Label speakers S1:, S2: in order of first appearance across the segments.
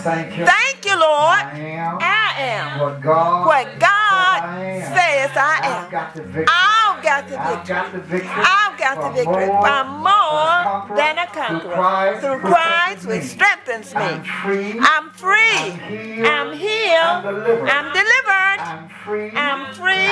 S1: thank you.
S2: Thank you, Lord.
S1: I
S2: am
S1: what God
S2: says I am.
S1: I've got the victory.
S2: I've got the
S1: I've
S2: victory.
S1: got the victory.
S2: I've got the victory. For more than a conqueror. Through Christ, which strengthens me.
S1: I'm free.
S2: I'm free.
S1: I'm healed.
S2: I'm delivered.
S1: I'm free.
S2: I'm free.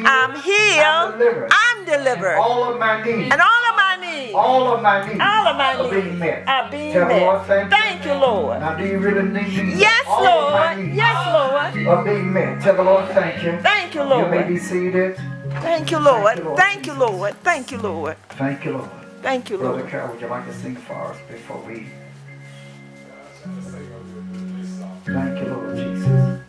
S1: I'm healed.
S2: I'm delivered.
S1: All of my needs.
S2: And all of my needs.
S1: All of my needs.
S2: All of my
S1: are
S2: needs
S1: being met.
S2: are being
S1: Tell the Lord,
S2: met. Thank you, Lord.
S1: Now, do you really need me?
S2: Yes,
S1: All of my
S2: Lord.
S1: needs
S2: Yes, Lord.
S1: are being met. Tell the Lord, thank you.
S2: Thank you,
S1: You may
S2: Lord.
S1: be seated.
S2: Thank you, Lord.
S1: Thank you, Lord.
S2: Thank you, Lord.
S1: Thank you, Lord.
S2: Thank you,
S1: Brother
S2: Lord.
S1: Carol, would you like to sing for us before we? Thank you, Lord Jesus.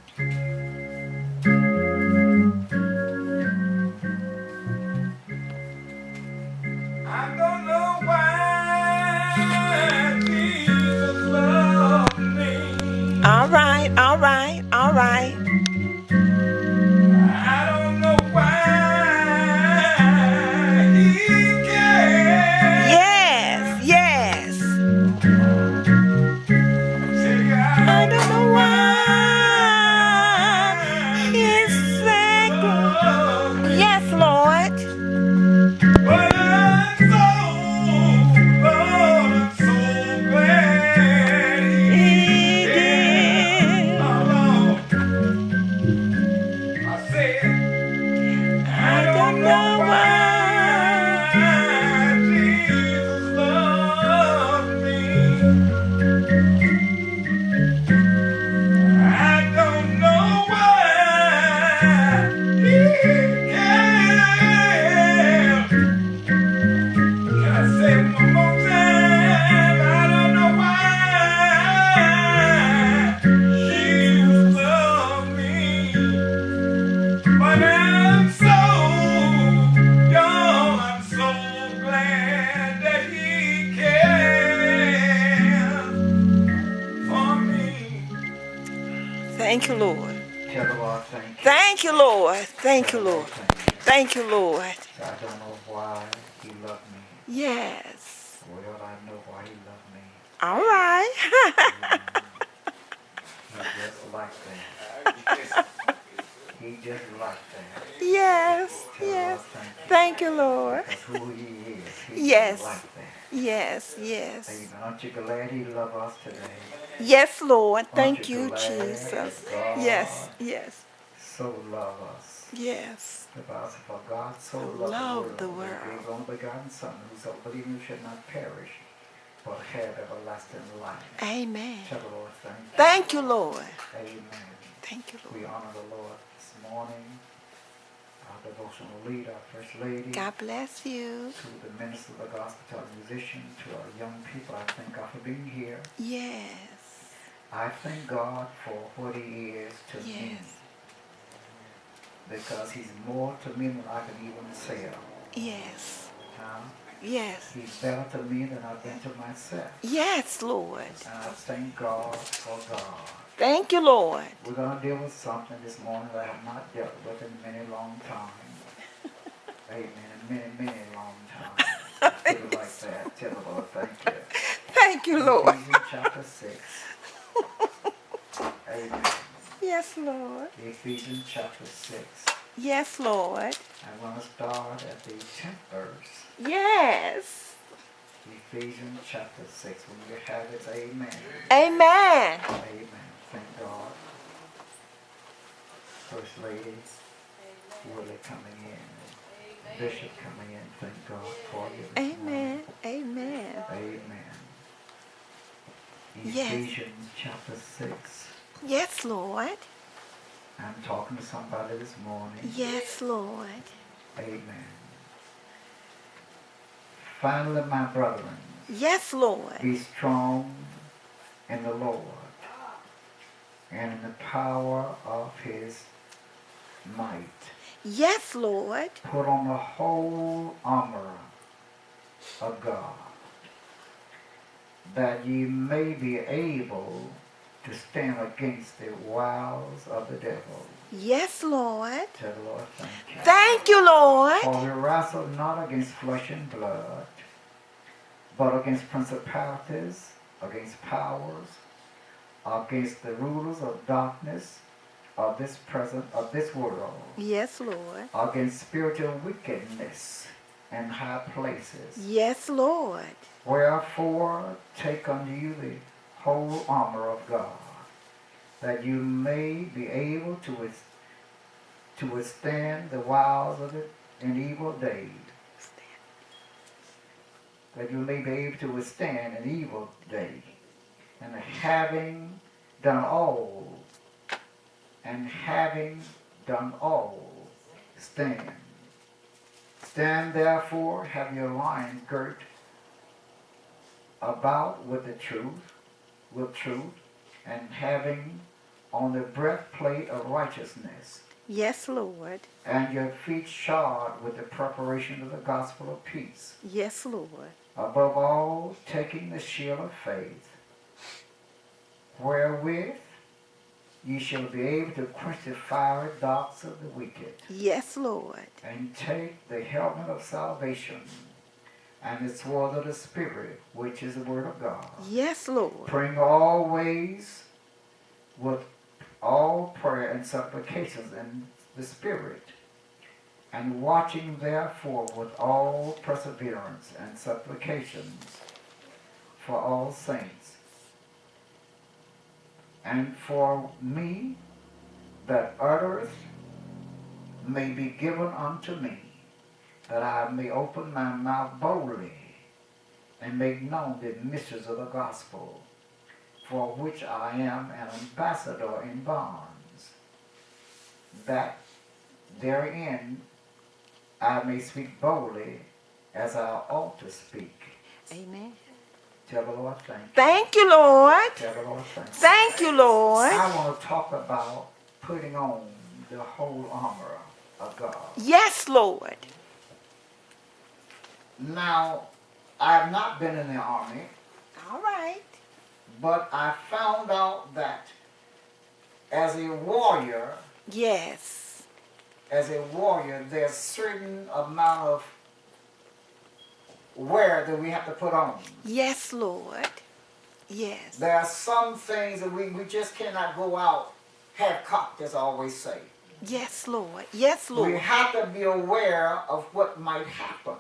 S3: I don't know why Jesus loved me.
S2: All right, all right, all right.
S3: I don't know why he cares.
S2: Yes, yes. I don't know why he's sacred. Yes, Lord.
S3: But I'm so glad
S2: He did.
S3: I said,
S2: I don't know why.
S3: Jesus loved me. I don't know why he cares. Can I say it one more time? I don't know why Jesus loved me. But I'm so young, I'm so glad that he cares for me.
S2: Thank you, Lord.
S1: Tell the Lord, thank you.
S2: Thank you, Lord. Thank you,
S1: Tell the
S2: Lord.
S1: thank you.
S2: Thank you, Lord.
S1: I don't know why he loved me.
S2: Yes.
S1: Well, I know why he loved me.
S2: All right.
S1: He just like that. He just like that.
S2: Yes,
S1: Tell the Lord,
S2: yes.
S1: thank you.
S2: Thank you, Lord.
S1: Because who he is, he
S2: Yes.
S1: just like that.
S2: Yes, yes.
S1: Amen. Aren't you glad he loved us today?
S2: Yes, Lord.
S1: Aren't
S2: Thank you,
S1: glad
S2: Jesus.
S1: that God
S2: Yes, yes,
S1: so loved us.
S2: yes.
S1: The Bible says, for God so
S2: Loved
S1: loved
S2: the
S1: the world,
S2: world.
S1: that he gave only begotten Son, whosoever believes in him should not perish, but have everlasting life.
S2: Amen.
S1: Tell the Lord, thank you.
S2: Thank you, Lord.
S1: Amen.
S2: Thank you,
S1: We
S2: Lord.
S1: honor the Lord this morning. Our devotional leader, our First Lady,
S2: God bless you.
S1: to the minister of the gospel, to our musician, to our young people. I thank God for being here.
S2: Yes.
S1: I thank God for what he is to me.
S2: Yes.
S1: Because he's more to me than I can even say.
S2: Yes.
S1: Huh?
S2: Yes.
S1: He's better to me than I've been to myself.
S2: Yes, Lord.
S1: And I thank God for God.
S2: Thank you, Lord.
S1: We're going to deal with something this morning that I have not dealt with in many long time. Amen. Many long time. Put it like that. Tell the Lord, thank you.
S2: Thank you, Lord.
S1: Ephesians chapter 6. Amen.
S2: Yes, Lord.
S1: Ephesians chapter 6.
S2: Yes, Lord.
S1: I'm going to start at the 10th verse.
S2: Yes.
S1: Ephesians chapter 6. When you have it, amen.
S2: Amen.
S1: Amen. Thank God. First Lady, Willie coming in. Bishop coming in. Thank God for you. This
S2: Amen.
S1: morning.
S2: Amen.
S1: Amen.
S2: Yes.
S1: Ephesians chapter 6.
S2: Yes, Lord.
S1: I'm talking to somebody this morning.
S2: Yes, Lord.
S1: Amen. Finally, my brethren,
S2: Yes, Lord.
S1: be strong in the Lord and in the power of his might.
S2: Yes, Lord.
S1: Put on the whole armor of God, that ye may be able to stand against the wiles of the devil.
S2: Yes, Lord.
S1: Tell the Lord, thank you.
S2: Thank you, Lord.
S1: For we wrestle not against flesh and blood, but against principalities, against powers, against the rulers of darkness of this world,
S2: Yes, Lord.
S1: against spiritual wickedness in high places.
S2: Yes, Lord.
S1: Wherefore take unto you the whole armor of God, that you may be able to withstand the wiles of an evil day. That you may be able to withstand an evil day. And having done all, stand. Stand therefore, have your loins girt about with truth, and having on the breastplate of righteousness,
S2: Yes, Lord.
S1: and your feet shod with the preparation of the gospel of peace.
S2: Yes, Lord.
S1: Above all, taking the shield of faith, wherewith ye shall be able to quench the fiery darts of the wicked,
S2: Yes, Lord.
S1: and take the helmet of salvation, and the sword of the Spirit, which is the word of God.
S2: Yes, Lord.
S1: Praying always with all prayer and supplications in the Spirit, and watching therefore with all perseverance and supplications for all saints, and for me, that utterance may be given unto me, that I may open my mouth boldly and make known the mysteries of the gospel, for which I am an ambassador in bonds, that therein I may speak boldly as I ought to speak.
S2: Amen.
S1: Tell the Lord thank you.
S2: Thank you, Lord.
S1: Tell the Lord thank you.
S2: Thank you, Lord.
S1: I want to talk about putting on the whole armor of God.
S2: Yes, Lord.
S1: Now, I have not been in the army,
S2: All right.
S1: but I found out that as a warrior,
S2: Yes.
S1: there's certain amount of wear that we have to put on.
S2: Yes, Lord. Yes.
S1: There are some things that we just cannot go out half-cocked, as I always say.
S2: Yes, Lord. Yes,
S1: We
S2: Lord.
S1: have to be aware of what might happen.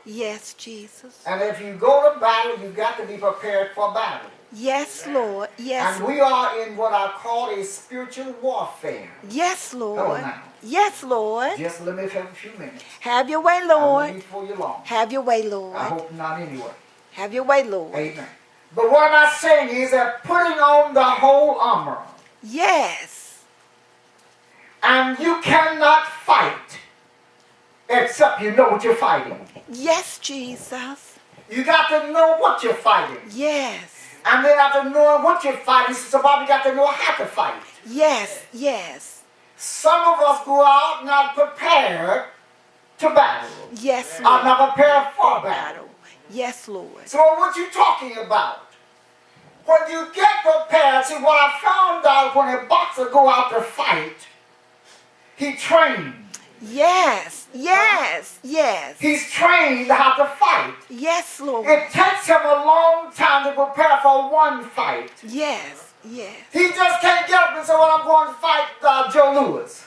S2: Yes, Jesus.
S1: And if you go to battle, you've got to be prepared for battle.
S2: Yes, Lord. Yes.
S1: And we are in what I call a spiritual warfare.
S2: Yes, Lord.
S1: now.
S2: Yes, Lord.
S1: Just let me have a few minutes.
S2: Have your way,
S1: I won't
S2: Lord.
S1: be for you long.
S2: Have your way,
S1: I
S2: Lord.
S1: hope not anyway.
S2: Have your way, Lord.
S1: Amen. But what am I saying is that putting on the whole armor,
S2: Yes.
S1: and you cannot fight except you know what you're fighting.
S2: Yes, Jesus.
S1: You got to know what you're fighting.
S2: Yes.
S1: And then after knowing what you're fighting, so you got to know how to fight.
S2: Yes. Yes.
S1: Some of us go out not prepared to battle.
S2: Yes,
S1: Are
S2: Lord.
S1: not prepared for battle.
S2: Yes, Lord.
S1: So what you talking about? When you get prepared, see what I found out when a boxer go out to fight, he trained.
S2: Yes. Yes. Yes.
S1: He's trained how to fight.
S2: Yes, Lord.
S1: It takes him a long time to prepare for one fight.
S2: Yes. Yes.
S1: He just can't get up and say, well, I'm going to fight Joe Louis.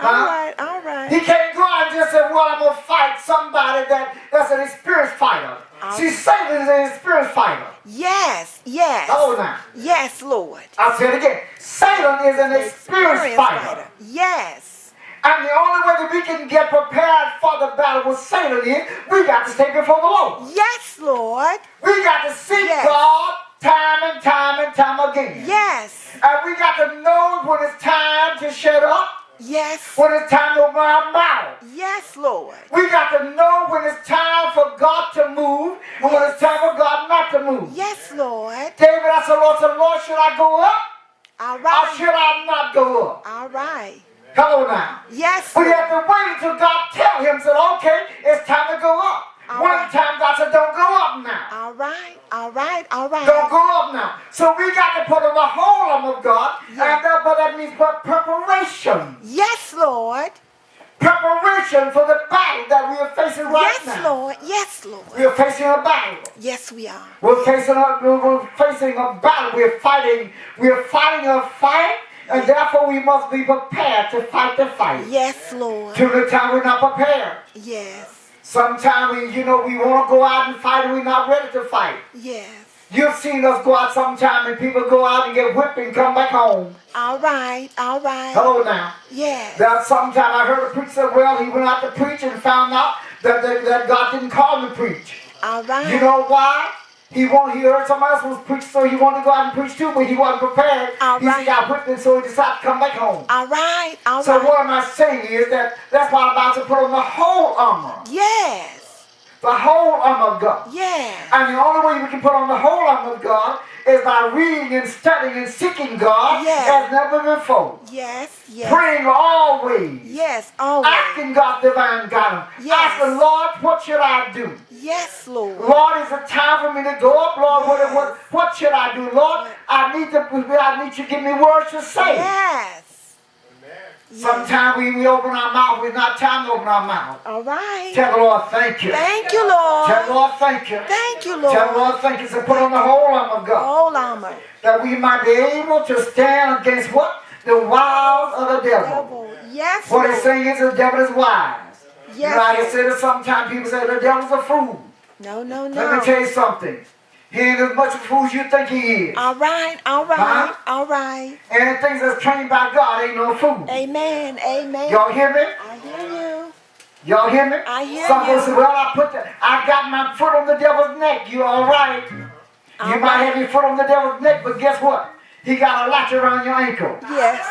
S2: All right. All right.
S1: He can't go out and just say, well, I'm going to fight somebody that's an experienced fighter. See, Satan is an experienced fighter.
S2: Yes. Yes.
S1: Oh, now.
S2: Yes, Lord.
S1: I'll say it again. Satan is an experienced fighter.
S2: Yes.
S1: And the only way that we can get prepared for the battle with Satan is we got to stay before the Lord.
S2: Yes, Lord.
S1: We got to seek
S2: Yes.
S1: God time and time again.
S2: Yes.
S1: And we got to know when it's time to shut up,
S2: Yes.
S1: when it's time to open our mouth.
S2: Yes, Lord.
S1: We got to know when it's time for God to move and when it's time for God not to move.
S2: Yes, Lord.
S1: David asked the Lord, should I go up
S2: All
S1: or
S2: right.
S1: should I not go up?
S2: All right.
S1: Hello now.
S2: Yes,
S1: But he
S2: Lord.
S1: had to wait until God tell him, said, okay, it's time to go up.
S2: All
S1: One
S2: right.
S1: time God said, don't go up now.
S2: All right. All right. All right.
S1: Don't go up now. So we got to put on the whole armor of God,
S2: Yeah.
S1: and but that means preparation.
S2: Yes, Lord.
S1: preparation for the battle that we are facing right
S2: Yes,
S1: now.
S2: Lord. Yes,
S1: We
S2: Lord.
S1: are facing a battle.
S2: Yes, we are.
S1: We're facing a battle. We're fighting a fight, and therefore we must be prepared to fight the fight.
S2: Yes, Lord.
S1: Till the time we're not prepared.
S2: Yes.
S1: Sometimes we want to go out and fight and we're not ready to fight.
S2: Yes.
S1: You've seen us go out sometime and people go out and get whipped and come back home.
S2: All right. All right.
S1: Hello now.
S2: Yes.
S1: That sometime I heard a preacher say, well, he went out to preach and found out that God didn't call him to preach.
S2: All right.
S1: You know why? He heard somebody else was preaching, so he wanted to go out and preach too, but he wasn't prepared.
S2: All
S1: He
S2: right.
S1: got whipped, and so he decided to come back home.
S2: All right. All
S1: So
S2: right.
S1: what am I saying is that's why I'm about to put on the whole armor.
S2: Yes.
S1: The whole armor of God.
S2: Yes.
S1: And the only way we can put on the whole armor of God is by reading and studying and seeking God
S2: Yes.
S1: as never before.
S2: Yes. Yes.
S1: Praying always.
S2: Yes. Always.
S1: Asking God divine guidance.
S2: Yes.
S1: Asking, Lord, what should I do?
S2: Yes, Lord.
S1: Lord, is it time for me to go up? Lord, what should I do? Lord, I need you to give me words to say.
S2: Yes. Yes.
S1: Sometimes we open our mouth. We're not time to open our mouth.
S2: All right.
S1: Tell the Lord, thank you.
S2: Thank you,
S1: Tell the
S2: Lord.
S1: Lord, thank you.
S2: Thank you,
S1: Tell the
S2: Lord.
S1: Lord, thank you. So put on the whole armor of God.
S2: Whole armor.
S1: That we might be able to stand against what? The wiles of the devil.
S2: Devil. Yes,
S1: What
S2: Lord.
S1: he's saying is the devil is wise.
S2: Yes,
S1: You know, I
S2: Lord.
S1: said that sometimes people say the devil's a fool.
S2: No, no,
S1: Let
S2: no.
S1: me tell you something. He ain't as much a fool as you think he is.
S2: All right. All right.
S1: Huh?
S2: All right.
S1: And the things that's trained by God ain't no fool.
S2: Amen. Amen.
S1: Y'all hear me?
S2: I hear you.
S1: Y'all hear me?
S2: I hear
S1: Some
S2: you.
S1: folks say, well, I got my foot on the devil's neck. You all right?
S2: All
S1: You might have your foot on the devil's neck, but guess what? He got a latch around your ankle.
S2: Yes.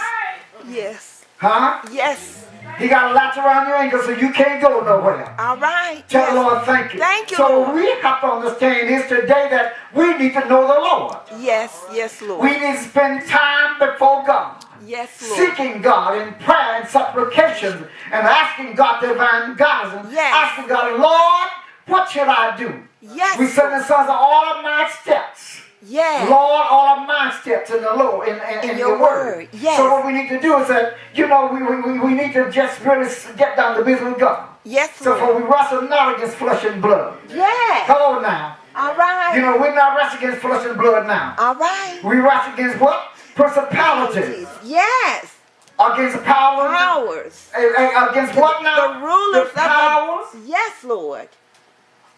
S2: Yes.
S1: Huh?
S2: Yes.
S1: He got a latch around your ankle so you can't go nowhere.
S2: All right.
S1: Tell
S2: Yes.
S1: the Lord thank you.
S2: Thank you,
S1: So
S2: Lord.
S1: we have to understand this today that we need to know the Lord.
S2: Yes. Yes, Lord.
S1: We need to spend time before God.
S2: Yes, Lord.
S1: Seeking God in prayer and supplications and asking God divine guidance and
S2: Yes.
S1: asking God, Lord, what should I do?
S2: Yes.
S1: We said the sons of all of my steps.
S2: Yes.
S1: Lord, all of my steps in the Lord, in your word.
S2: Yes.
S1: So what we need to do is that, we need to just really get down to business with God.
S2: Yes,
S1: So for
S2: Lord.
S1: we wrestle not against flesh and blood.
S2: Yes.
S1: Hello now.
S2: All right.
S1: We're not wrestling against flesh and blood now.
S2: All right.
S1: We wrestle against what? Principalities.
S2: Yes.
S1: Against powers.
S2: Powers.
S1: Against what now?
S2: The rulers
S1: The powers.
S2: of the... Yes, Lord.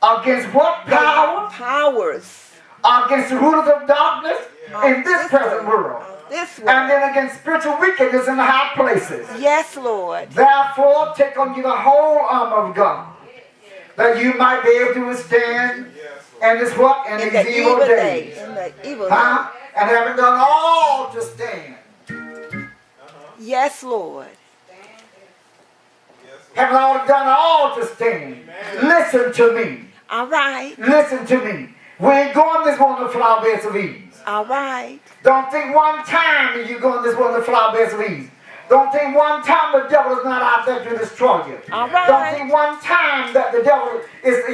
S1: Against what powers?
S2: Powers.
S1: Against the rulers of darkness in this present world.
S2: This
S1: And
S2: one.
S1: then against spiritual wickedness in the high places.
S2: Yes, Lord.
S1: Therefore, take on you the whole armor of God, that you might be able to withstand in this what? In
S2: In
S1: these
S2: the
S1: evil
S2: evil
S1: days.
S2: day. In the evil
S1: Huh?
S2: day.
S1: And having done all to stand.
S2: Yes, Lord.
S1: Having done all to stand. Listen to me.
S2: All right.
S1: Listen to me. We ain't going this one of the flower beds of ease.
S2: All right.
S1: Don't think one time that you're going this one of the flower beds of ease. Don't think one time the devil is not out there to destroy you.
S2: All right.
S1: Don't think one time that the devil is,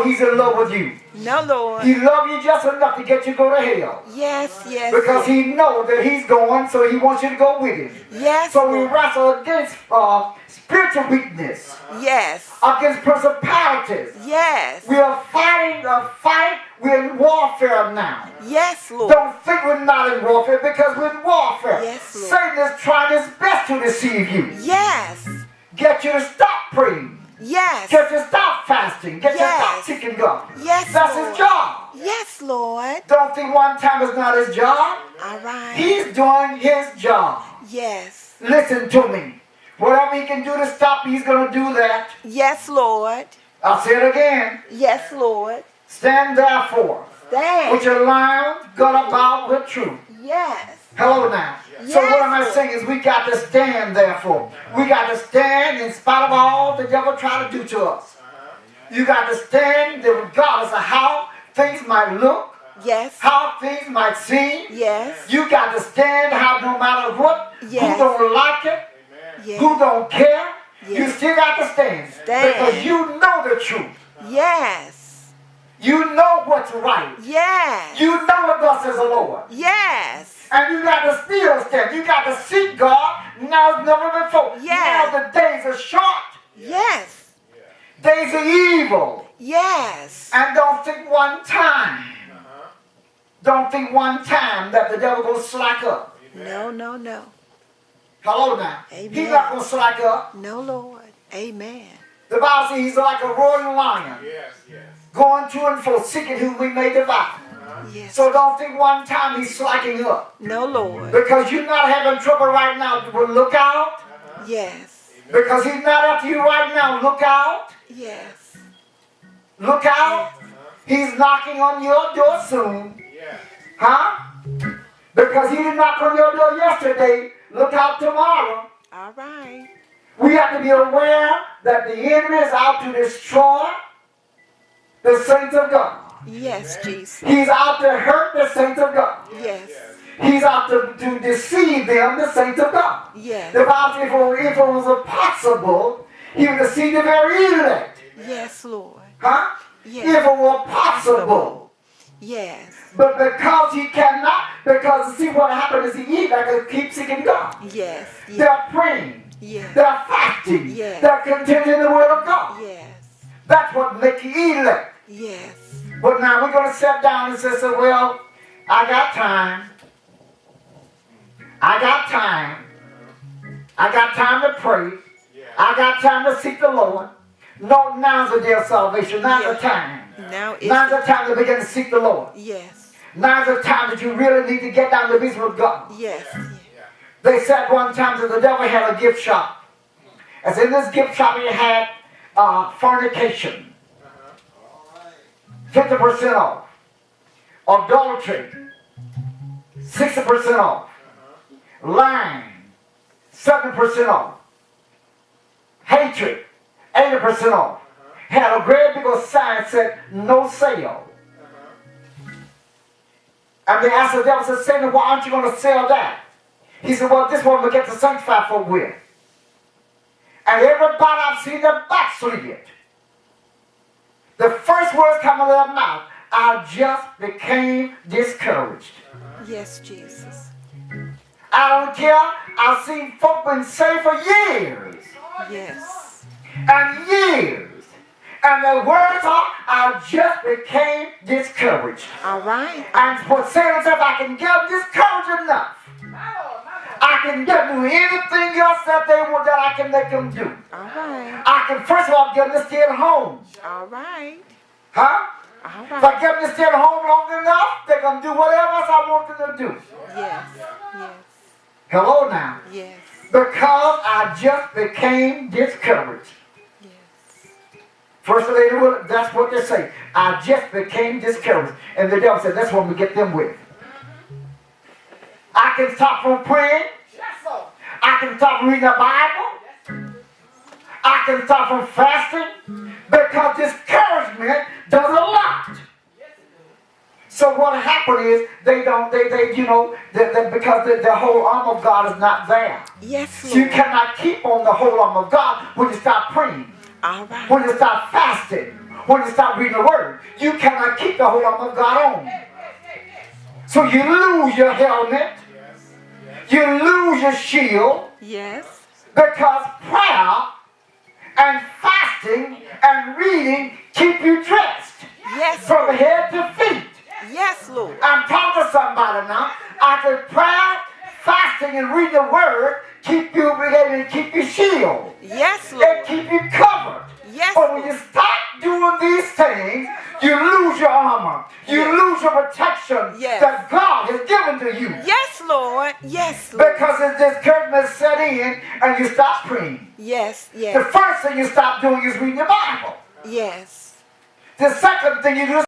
S1: he's in love with you.
S2: No, Lord.
S1: He loves you just enough to get you to go to hell.
S2: Yes, yes.
S1: Because he knows that he's going, so he wants you to go with him.
S2: Yes,
S1: So we
S2: Lord.
S1: wrestle against spiritual weakness,
S2: Yes.
S1: against principalities.
S2: Yes.
S1: We are fighting a fight. We're in warfare now.
S2: Yes, Lord.
S1: Don't think we're not in warfare because we're in warfare.
S2: Yes, Lord.
S1: Satan is trying his best to deceive you.
S2: Yes.
S1: Get you to stop praying.
S2: Yes.
S1: Get you to stop fasting. Get you to stop
S2: Yes.
S1: seeking God.
S2: Yes,
S1: That's
S2: Lord.
S1: his job.
S2: Yes, Lord.
S1: Don't think one time is not his job.
S2: All right.
S1: He's doing his job.
S2: Yes.
S1: Listen to me. Whatever he can do to stop you, he's going to do that.
S2: Yes, Lord.
S1: I'll say it again.
S2: Yes, Lord.
S1: Stand therefore
S2: Stand.
S1: with your lions got about with truth.
S2: Yes.
S1: Hello now. So
S2: Yes,
S1: what am I
S2: Lord.
S1: saying is we got to stand therefore. We got to stand in spite of all the devil try to do to us. You got to stand regardless of how things might look,
S2: Yes.
S1: how things might seem.
S2: Yes.
S1: You got to stand how no matter what,
S2: Yes.
S1: who don't like it,
S2: Yes.
S1: who don't care, you
S2: Yes.
S1: still got to stand.
S2: Stand.
S1: Because you know the truth.
S2: Yes.
S1: You know what's right.
S2: Yes.
S1: You know what thus says the Lord.
S2: Yes.
S1: And you got to still stand. You got to seek God now as never before.
S2: Yes.
S1: Now the days are short.
S2: Yes.
S1: Days are evil.
S2: Yes.
S1: And don't think one time. Don't think one time that the devil will slack up.
S2: No, no, no.
S1: Hello now.
S2: Amen.
S1: He's not going to slack up.
S2: No, Lord. Amen.
S1: The Bible says he's like a roaring lion.
S3: Yes, yes.
S1: Going to and fro, seeking whom we may devour.
S2: Yes.
S1: So don't think one time he's slacking up.
S2: No, Lord.
S1: Because you're not having trouble right now. Well, look out.
S2: Yes.
S1: Because he's not after you right now. Look out.
S2: Yes.
S1: Look out. He's knocking on your door soon.
S3: Yes.
S1: Huh? Because he didn't knock on your door yesterday. Look out tomorrow.
S2: All right.
S1: We have to be aware that the enemy is out to destroy the saints of God.
S2: Yes, Jesus.
S1: He's out to hurt the saints of God.
S2: Yes.
S1: He's out to deceive them, the saints of God.
S2: Yes.
S1: The Bible says if it was possible, he would deceive the very elect.
S2: Yes, Lord.
S1: Huh?
S2: Yes.
S1: If it were possible.
S2: Yes.
S1: But because he cannot, because see what happened is the elect keep seeking God.
S2: Yes. Yes.
S1: They're praying.
S2: Yes.
S1: They're fasting.
S2: Yes.
S1: They're continuing the word of God.
S2: Yes.
S1: That's what makes you elect.
S2: Yes.
S1: But now we're going to sit down and say, so, well, I got time. I got time. I got time to pray. I got time to seek the Lord. No, now's the day of salvation. Now's the time.
S2: Now
S1: Now's the time to begin to seek the Lord.
S2: Yes.
S1: Now's the time that you really need to get down to business with God.
S2: Yes.
S1: They said one time that the devil had a gift shop. As in this gift shop he had fornication. 50% off. Adultery. 60% off. Lying. 70% off. Hatred. 80% off. Had a great big old sign that said no sale. And they asked the devil, said, Satan, why aren't you going to sell that? He said, well, this one will get the sanctified folk with. And everybody I've seen them backslid it. The first words come out of their mouth, I just became discouraged.
S2: Yes, Jesus.
S1: I don't care. I've seen folk been saved for years
S2: Yes.
S1: and years. And the words are, I just became discouraged.
S2: All right.
S1: And what Satan said, I can get discouraged enough. I can get them anything else that they want that I can make them do.
S2: All right.
S1: I can first of all get them to stay at home.
S2: All right.
S1: Huh?
S2: All
S1: If I
S2: right.
S1: get them to stay at home long enough, they're going to do whatever else I want them to do.
S2: Yes. Yes.
S1: Hello now.
S2: Yes.
S1: Because I just became discouraged.
S2: Yes.
S1: First lady, that's what they say. I just became discouraged. And the devil said, that's what we get them with. I can stop from praying. I can stop from reading the Bible. I can stop from fasting. Because discouragement does a lot. So what happened is because the whole arm of God is not there.
S2: Yes,
S1: So you
S2: Lord.
S1: cannot keep on the whole arm of God when you stop praying.
S2: All right.
S1: When you stop fasting, when you stop reading the word, you cannot keep the whole armor of God on. So you lose your helmet, you lose your shield,
S2: Yes.
S1: because prayer and fasting and reading keep you dressed
S2: Yes.
S1: from head to feet.
S2: Yes, Lord.
S1: I'm talking to somebody now. After prayer, fasting, and reading the word keep you and keep you shield.
S2: Yes,
S1: They
S2: Lord.
S1: keep you covered.
S2: Yes,
S1: But when you
S2: Lord.
S1: stop doing these things, you lose your armor. You
S2: Yes.
S1: lose your protection
S2: Yes.
S1: that God has given to you.
S2: Yes, Lord. Yes, Lord.
S1: Because as discouragement set in and you stop praying.
S2: Yes.
S1: The
S2: Yes.
S1: first thing you stop doing is reading the Bible.
S2: Yes.
S1: The second thing you do is